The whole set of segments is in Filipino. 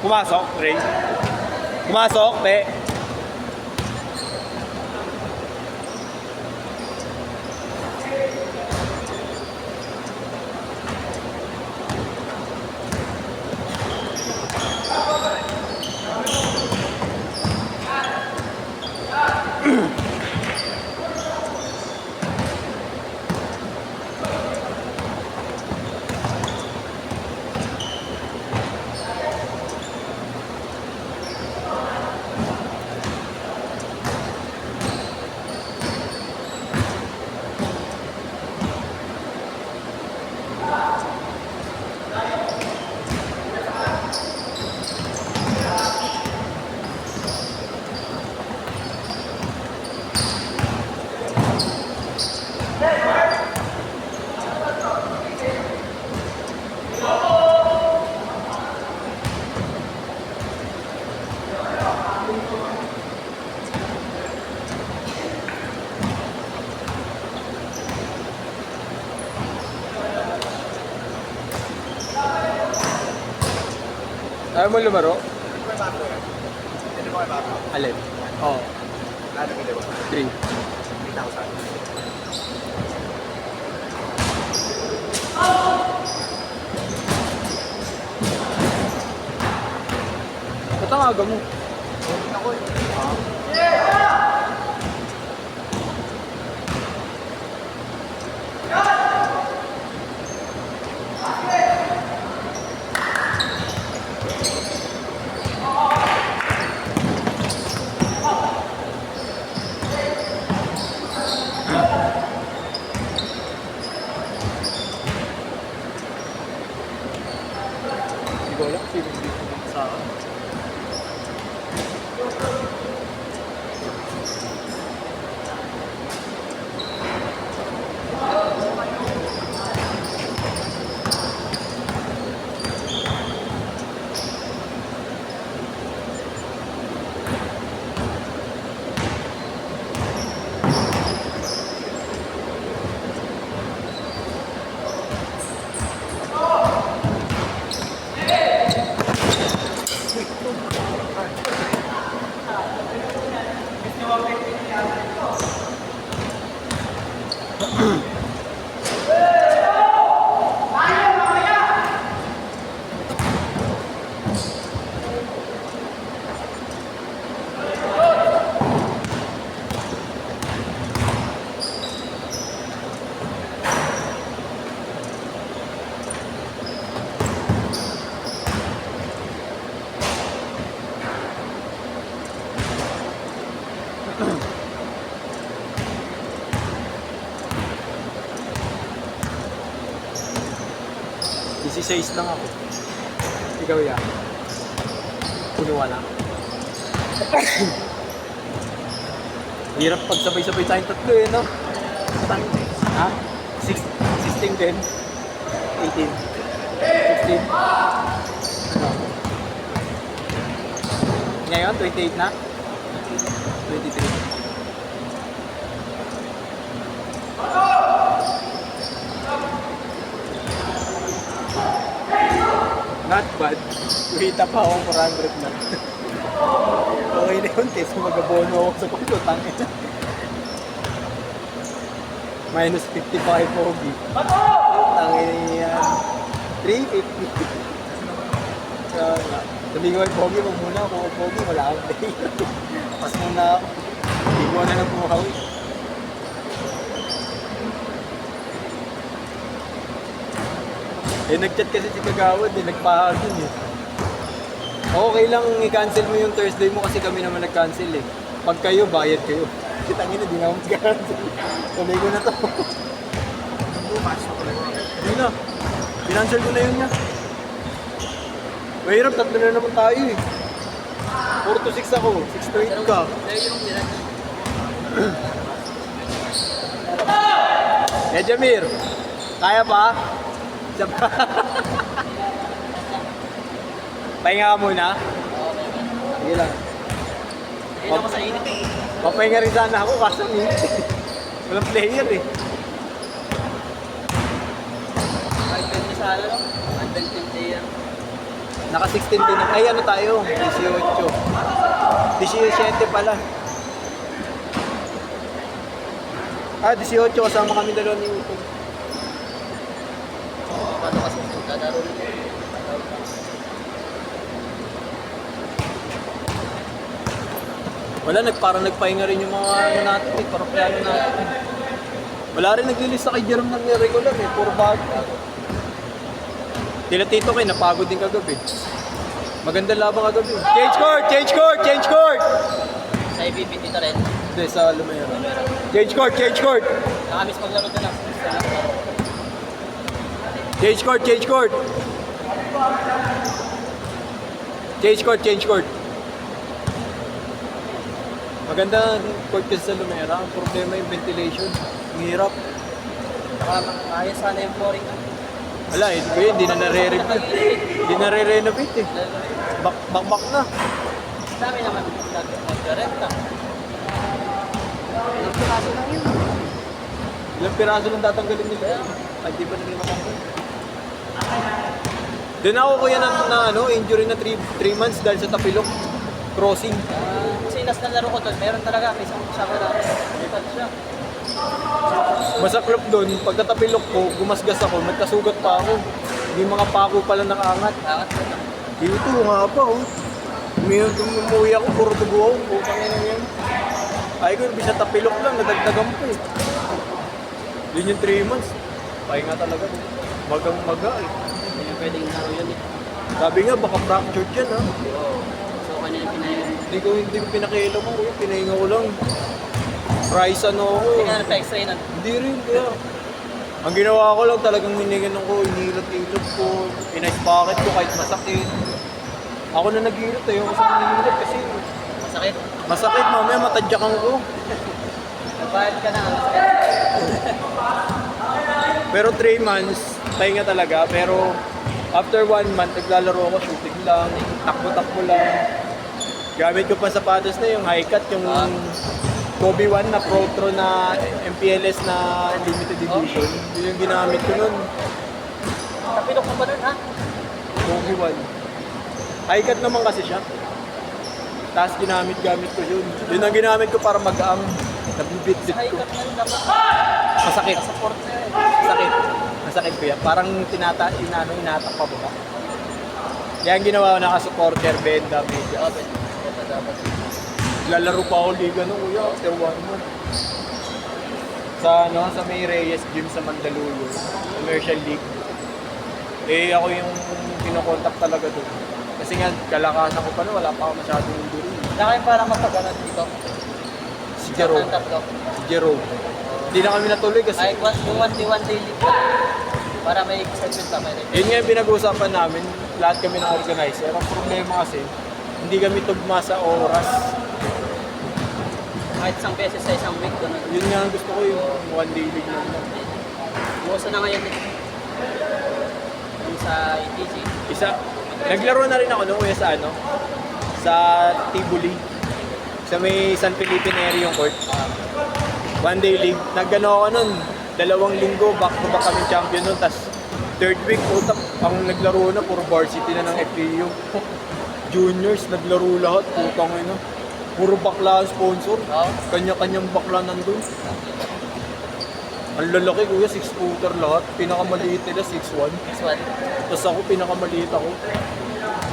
Pumasok, Ray. Pumasok, pe. Ayaw mo lumaro? Alin? Oo. 3. 3,000. Ba't ang aga mo? Ako eh. Hindi ko alam sino dito sa akin. Size lang ako. Ikaw yan. Punuwa lang. Hirap pag sabay-sabay tayong tatlo eh, no? Ha? 16 din? 18? 16? Ano? Ngayon, 28 na? 23? Not bad. Kuhita pa akong 400 na. Okay na yun, test mag-abono ako sa kulo. Tangin. Minus 55 pogi. Tangin yan. 350. Sabi ko ay pogi, wag muna ako pogi. Wala akong day. Pas muna ako. Hindi ko na lang bumahawi. Eh, nag-chat kasi si Kagawad eh, nagpahag yun eh. Okay lang i-cancel mo yung Thursday mo kasi kami naman nag-cancel eh. Pag kayo, bayad kayo. Kitangin na, di na ako mag-cancel. Tuloy ko na to. Hindi na. Pinansel ko na yun niya. Mahirap, tatlo na naman tayo eh. 4 to 6 ako, 6 to 8 ka. Eh, Jamir, kaya pa? Pahinga ka muna? Sige lang. Hindi ako sa init eh. Papahinga rin sana ako kaso walang player eh. Kahit 20 sala lang. Ang 20 player. Naka 16 din. Ay, ano tayo? 18. 17 pala. Ah, 18 kasama kami dalawa ni Uto. Paano kasi dadaro rin? Wala, parang nagpahinga rin yung mga ano natin eh, parang plano natin. Wala rin naglilista kay Jerome ng regular eh, puro bago. Tila Tito kayo, napagod din kagabi. Maganda labang kagabi. Change court! Change court! Change court! Sa IBB dito rin. Hindi, sa Lumero. Change court! Change court! Nakamiss maglaro doon lang. Change court! Change court! Change court! Change court! Maganda court kasi sa Lumera. Ang problema yung ventilation. Ang hirap. Ayos sana yung flooring. Wala, hindi na nare-renovate. Hindi na re-renovate eh. Bakbak na. Dami naman mag-renta. Kaso lang yun. Ilang piraso lang tatanggalin nila. Ay, di ba na rin matanggal? Doon ako kuya na injury na 3 months dahil sa tapilok. Crossing. Kasi last na laro ko doon, meron talaga. May isang kasama na. Lipad siya. Masaklop doon, pagkatapilok ko, gumasgas ako, nagkasugat pa ako. Hindi mga pako pala nakaangat. Angat ko na. Dito nga pa oh. Umuwi ako, puro dugo ako. Putang ina yan. Ay ko, bisa tapilok lang, nadagdagan pa eh. Yun yung 3 months. Pahinga talaga. Magang-maga eh. Hindi na pwedeng laro yun eh. Sabi nga, baka fractured yan ha. Oo. So, kanina pinayin. Hindi ko pinakailan mo, pinahinga ko lang. Price ano ako. Hindi ka na nagpa-x-ray nun. Hindi rin, kaya. Ang ginawa ko lang talagang hinigan ko, inilot-ilot ko, pinice bucket ko kahit masakit. Ako na nag-ilot eh, ako sa nanilot kasi Masakit. masakit, mamaya matadyakan ko. Nagbayad ka na. Masakit. Pero 3 months, pahinga talaga, pero after 1 month, naglalaro ako, shooting lang, takbo-takbo lang. Gamit ko pa sapatos na yung high cut, yung Kobe 1 na Pro Tro na MPLS na limited edition. Yun yung ginamit ko nun. Tapilok mo ba nun, ha? Kobe 1. High cut naman kasi siya. Tapos ginamit-gamit ko yun. Yun ang ginamit ko para mag-ang nabibit-bit High ko. cut na yun dapat. Masakit. Support na yun. Masakit. Masakit ko yan. Parang inatak pa ba? Kaya ang ginawa ko naka-supporter, benda, media. Dapat. Lalaro pa ako liga nung kuya after 1 month. Sa May Reyes Gym sa Mandaluyong, Commercial League. Eh ako yung kinokontak talaga doon. Kasi nga kalakasan ko pa na wala pa ako masyadong injury. Wala kayo parang matagalan dito. Si Jerome. Ang tatlo. Si Jerome. Hindi na kami natuloy kasi Ay, yung 1v1 daily. Para may excitement pa. yun nga yung pinag-uusapan namin, lahat kami ng organizer. Ang problema kasi, hindi kami tugma sa oras. Kahit isang beses sa isang week. Ganun. Yun nga ang gusto ko yung 1 day league na lang. Uso na ngayon eh. Yung sa ETG. Naglaro na rin ako noong kuya sa Tibuli. Sa may San Felipe area yung court. 1 day league. Naggano ako nun, 2 linggo, back to back kami champion nun. Tapos 3rd week, utak, ang naglaro na, puro varsity na ng FPU. Juniors, naglaro lahat, putang ina. Puro bakla ang sponsor. Oo. Kanya-kanyang bakla nandun. Ang lalaki kuya, 6-footer lahat. Pinakamaliit nila, 6'1". Next one. Tapos ako, pinakamaliit ako.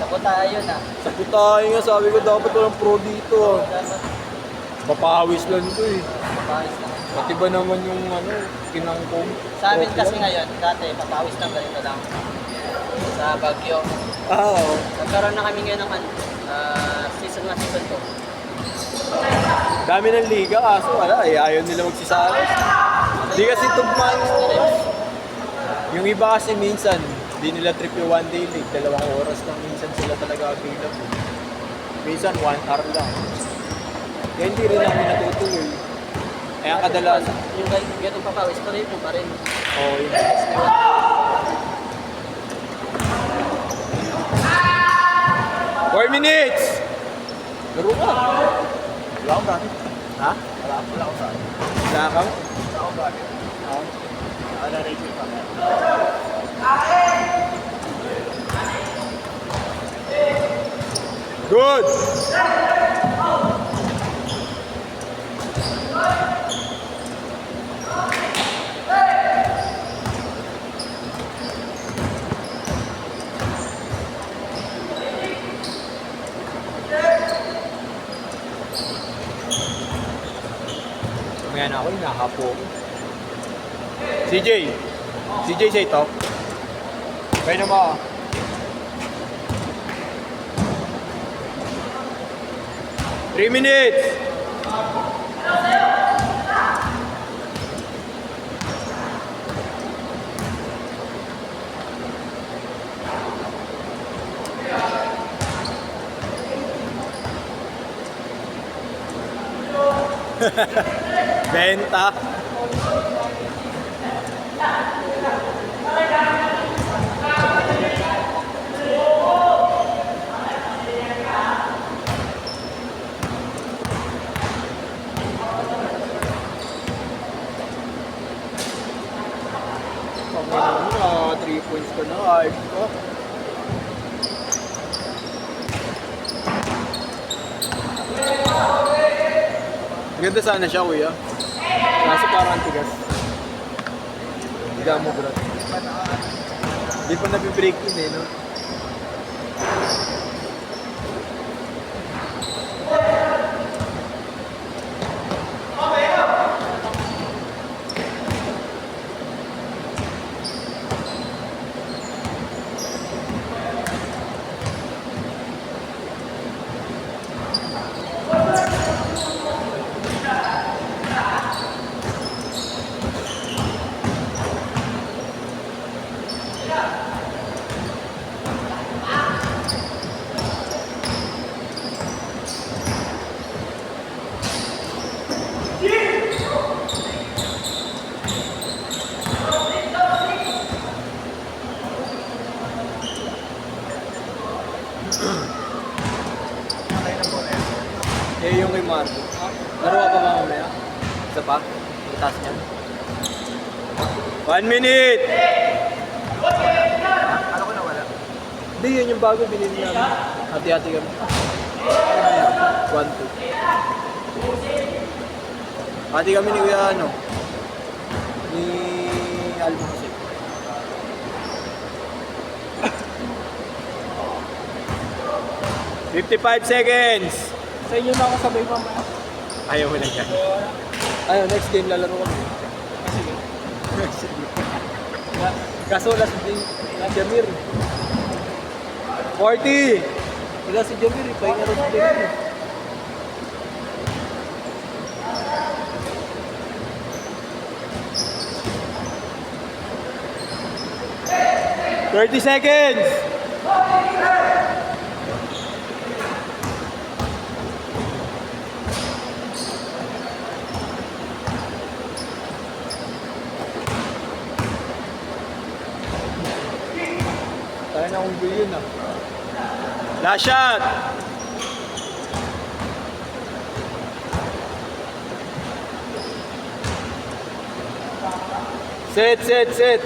Sapo tayo na. Sa putahe nga, sabi ko dapat walang pro dito ah. Dapat Papawis lang ito eh. mapawis na. Pati ba naman yung kinangkong? Sa amin trophy kasi lang? ngayon, dati papawis lang ganito lang. Sa Baguio. Ah, oo. Nagkaroon na kami ngayon ng season 1, season 2. Dami ng liga, kaso wala eh. Ayaw nila magsisali. Di kasi tugma yung iba kasi minsan, di nila trip yung 1 day league. 2 oras lang minsan sila talaga available. Minsan 1 hour lang. Kaya hindi rin namin natutuloy. Kaya kadalasan, Yung ganitong papawis pa rin mo pa rin. oh, yun. 4 minutes! Laro ka! Wala akong gamit. Ha? Wala akong gamit. Wala ka? Wala akong gamit. Naka-radio pa. Good! Mamaya na ako, hinahapo ko. CJ! CJ sa ito. Kaya na ba? Three minutes! Benta. Panginoon, 3 points ko na. Ayos ko. Ganda sana siya, kuya. Kaso parang tigas. Higa mo, bro. Hindi pa nabibreak in eh, no? Eh, yung kay Marco. Laro ka pa ba mamaya? Isa pa? Itaas niya. 1 minute! Ano ko nawala? Hindi, yun yung bago binili namin. Hati-hati kami. 1, 2. Hati kami ni Kuya ano? Ni Alma kasi. $55 seconds! Sa inyo na ako sabay mamaya. Ayaw mo na yan. Ayun, next game lalaro kami. Sige. Kaso last game, Jamir. 40! Wala si Jamir, ipahinga rin si Jamir. $30 seconds! Tayo na kung yun ah. Last shot! Set, set, set!